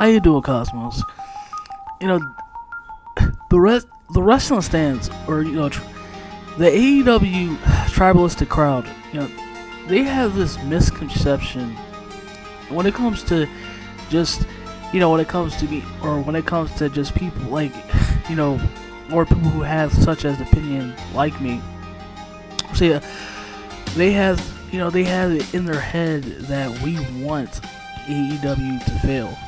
How you doing, Cosmos? You know, the wrestling stands, or the AEW tribalistic crowd. They have this misconception when it comes to just, when it comes to me, or when it comes to just people like, or people who have such as opinion like me. So yeah, they have it in their head that we want AEW to fail.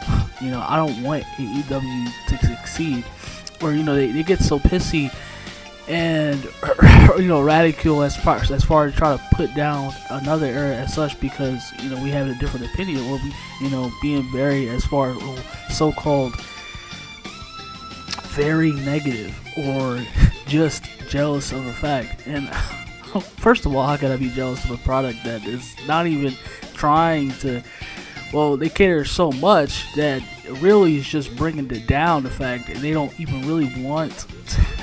I don't want AEW to succeed, or they get so pissy and radical as far as try to put down another era as such because we have a different opinion, or we being very as far as so-called very negative or just jealous of a fact. And first of all, how can I be jealous of a product that is not even trying to? Well, they cater so much that it really is just bringing it down the fact that they don't even really want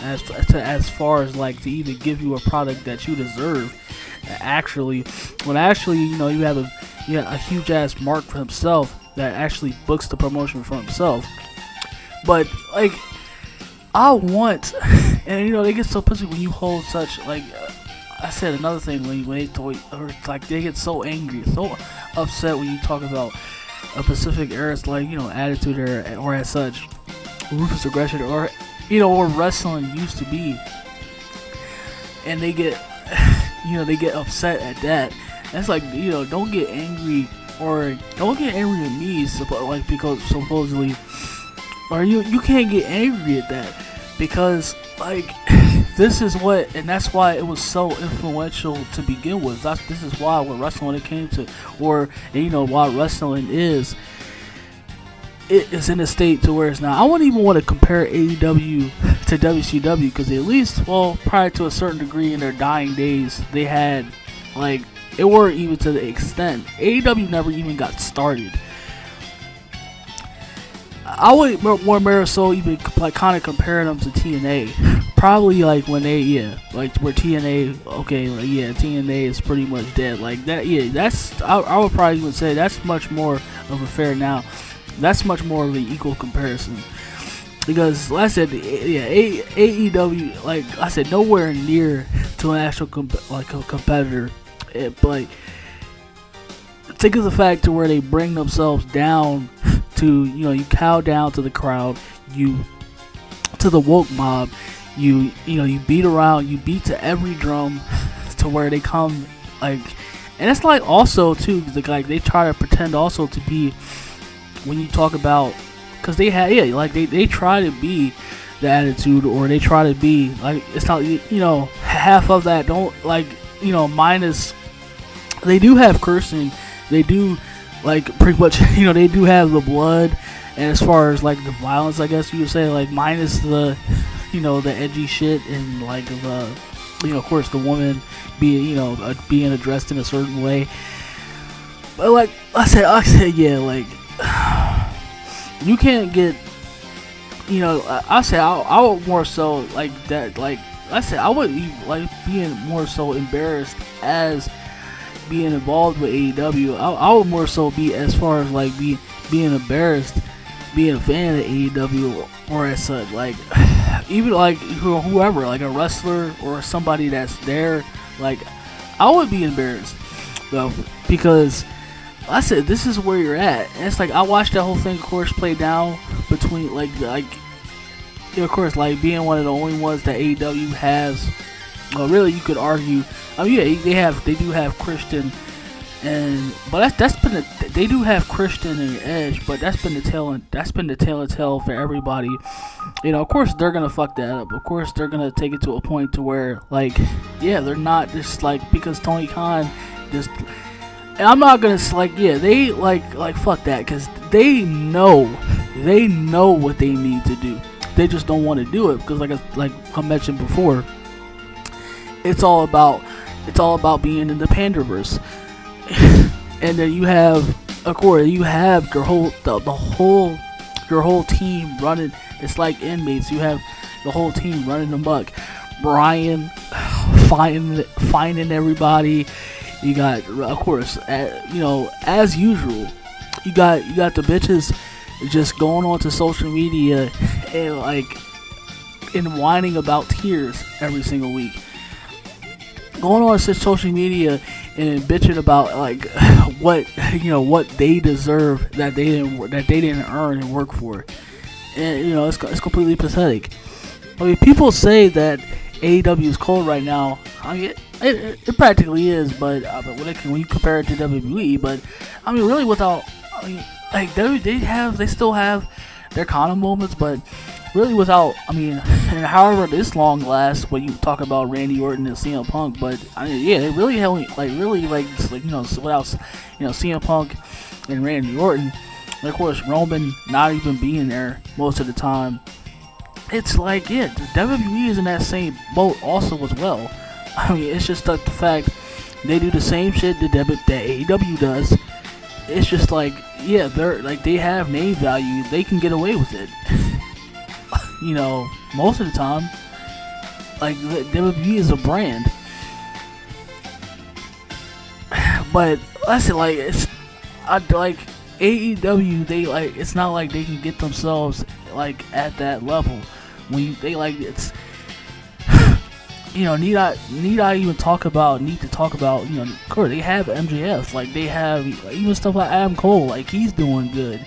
as far as like to even give you a product that you deserve. Actually, you have a huge ass Mark for himself that actually books the promotion for himself. But like, I want, and they get so pissy when you hold such like. I said another thing when they get so angry, so upset when you talk about a Pacific era, like Attitude Era or as such, Ruthless Aggression, or or wrestling used to be, and they get they get upset at that. That's like don't get angry at me, because supposedly, or you can't get angry at that because like. This is what, and that's why it was so influential to begin with. This is why when wrestling it came to, or why wrestling is in a state to where it's now. I wouldn't even want to compare AEW to WCW because at least, prior to a certain degree in their dying days, they had like it weren't even to the extent AEW never even got started. I would more so even like kind of compare them to TNA. Probably like when like where TNA, TNA is pretty much dead. Like that, I would probably even say that's much more of a fair now. That's much more of an equal comparison. Because like I said, AEW, like I said, nowhere near to an actual a competitor. But think of the fact to where they bring themselves down to, you cow down to the crowd, to the woke mob. You beat around, you beat to every drum to where they come like, and it's like also too like they try to pretend also to be when you talk about because they had they try to be the Attitude, or they try to be like it's not half of that don't like minus they do have cursing, they do like pretty much they do have the blood, and as far as like the violence I guess you would say like minus the the edgy shit and like the of course the woman being being addressed in a certain way. But like I said yeah, like you can't get I would more so like that, like I said I would be like being more so embarrassed as being involved with AEW. I would more so be as far as like being embarrassed being a fan of AEW or as such, like even like whoever, like a wrestler or somebody that's there, like I would be embarrassed though, because I said this is where you're at, and it's like I watched that whole thing of course play down between like of course like being one of the only ones that AEW has. Well, really you could argue they do have Christian. But they do have Christian and Edge, but that's been the tale for everybody. Of course they're gonna fuck that up. Of course they're gonna take it to a point to where like they're not just like because Tony Khan just. And I'm not gonna like they like fuck that because they know what they need to do. They just don't want to do it because like I mentioned before, it's all about being in the Panderverse. And then you have, of course, your whole team running. It's like inmates. You have the whole team running amok. Brian finding everybody. You got, of course, as usual. You got the bitches just going onto social media and and whining about tears every single week. Going on to social media and bitching about what they deserve that they didn't earn and work for, and it's completely pathetic. I mean, people say that AEW is cold right now. I mean, it practically is, but when you compare it to WWE, but I mean, really, they still have their kind of moments, but really without, and however this long lasts when you talk about Randy Orton and CM Punk, but I mean, yeah, they really without CM Punk and Randy Orton, and of course Roman not even being there most of the time. It's the WWE is in that same boat also as well. I mean, it's just the fact they do the same shit that AEW does. It's just they're they have name value. They can get away with it. Most of the time, WWE is a brand. But that's it. AEW. It's not like they can get themselves at that level. When it's. Need I even talk about? Of course they have MJF. They have even stuff like Adam Cole. He's doing good.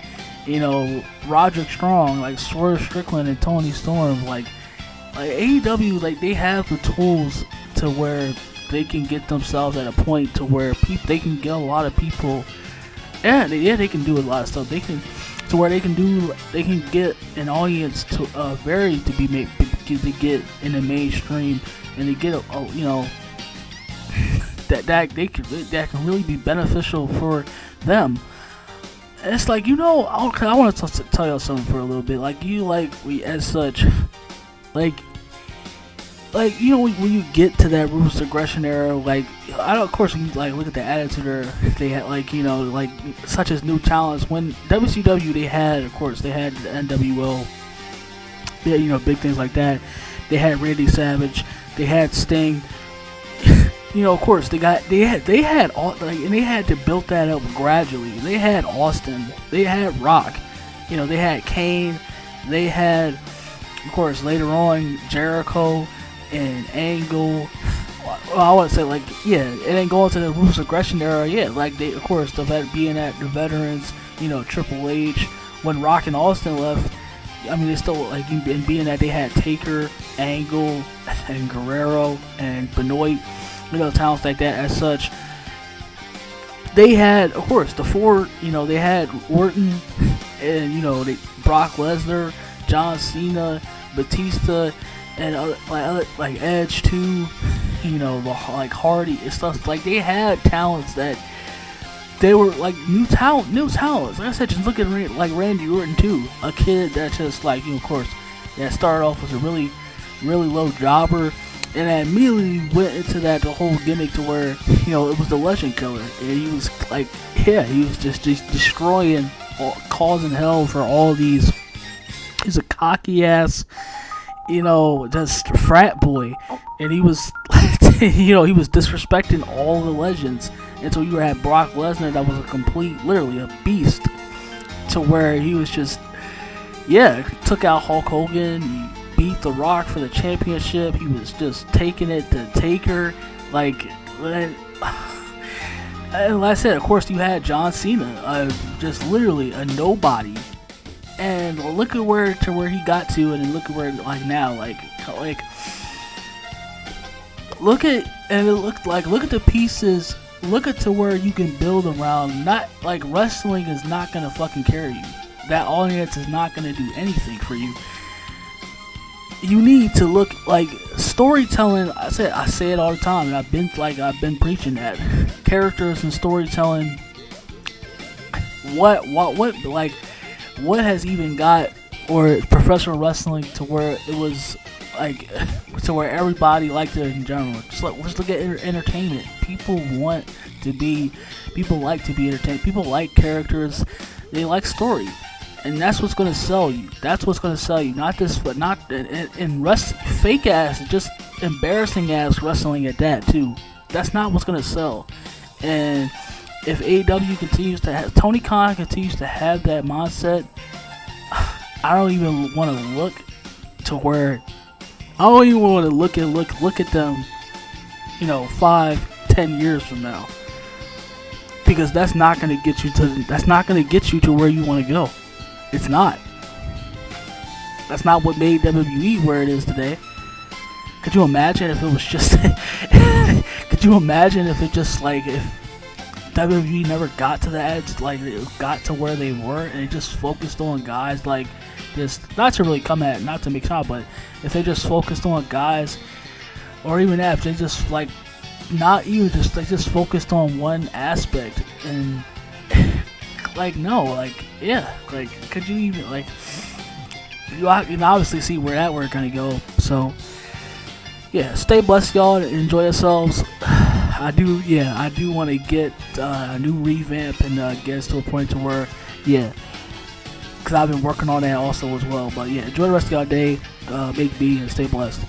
Roderick Strong, Swerve Strickland and Tony Storm. AEW, they have the tools to where they can get themselves at a point to where they can get a lot of people. They can do a lot of stuff. They can to where they can get an audience to to get in the mainstream, and to get that can really be beneficial for them. It's I want to tell you something for a little bit. When you get to that Ruthless Aggression era, of course when you look at the attitude era, they had such as new talents. When WCW they had the NWO, big things like that. They had Randy Savage, they had Sting. Of course they had all and they had to build that up gradually. They had Austin, they had Rock, they had Kane, they had, of course, later on Jericho and Angle. Well, I want to say and then going to the Ruthless Aggression era, they, of course, being at the veterans, Triple H. When Rock and Austin left, they still and being that they had Taker, Angle, and Guerrero and Benoit, talents like that. As such, they had, of course, the four. They had Orton and Brock Lesnar, John Cena, Batista, and other Edge too. Hardy and stuff. They had talents that they were new talents. Like I said, just look at Randy Orton too, a kid that just of course, that started off as a really, really low jobber, and then immediately went into the whole gimmick to where it was the Legend Killer, and he was he was just destroying, causing hell for all these. He's a cocky ass, just frat boy, and he was he was disrespecting all the legends until you had Brock Lesnar, that was literally a beast, to where he was just took out Hulk Hogan. He beat The Rock for the championship. He was just taking it to Taker, and like I said, of course, you had John Cena, just literally a nobody. And look at where he got to, and then look at where now, look at the pieces. Look at to where you can build around. Not wrestling is not gonna fucking carry you. That audience is not gonna do anything for you. You need to look storytelling. I say it all the time, and I've been preaching that characters and storytelling. What has even got professional wrestling to where it was to where everybody liked it in general? Just look at entertainment. People like to be entertained. People like characters. They like story, and that's what's gonna sell you. Not this, but not in fake ass, just embarrassing ass wrestling at that too. That's not what's gonna sell. And if AEW continues to have, Tony Khan continues to have that mindset, I don't even want to look to where I don't even want to look at them, 5-10 years from now, because that's not going to get you to where you want to go. It's not. That's not what made WWE where it is today. Could you imagine if it was just? Could you imagine if it just if WWE never got to the edge, it got to where they were, and it just focused on guys just not to really not to make sure, but if they just focused on guys, or even if they just not even just they just focused on one aspect, and could you even you can obviously see where we're gonna go. So yeah, stay blessed, y'all, and enjoy yourselves. I do want to get a new revamp and get us to a point to where, because I've been working on that also as well. But yeah, enjoy the rest of y'all day, make B, and stay blessed.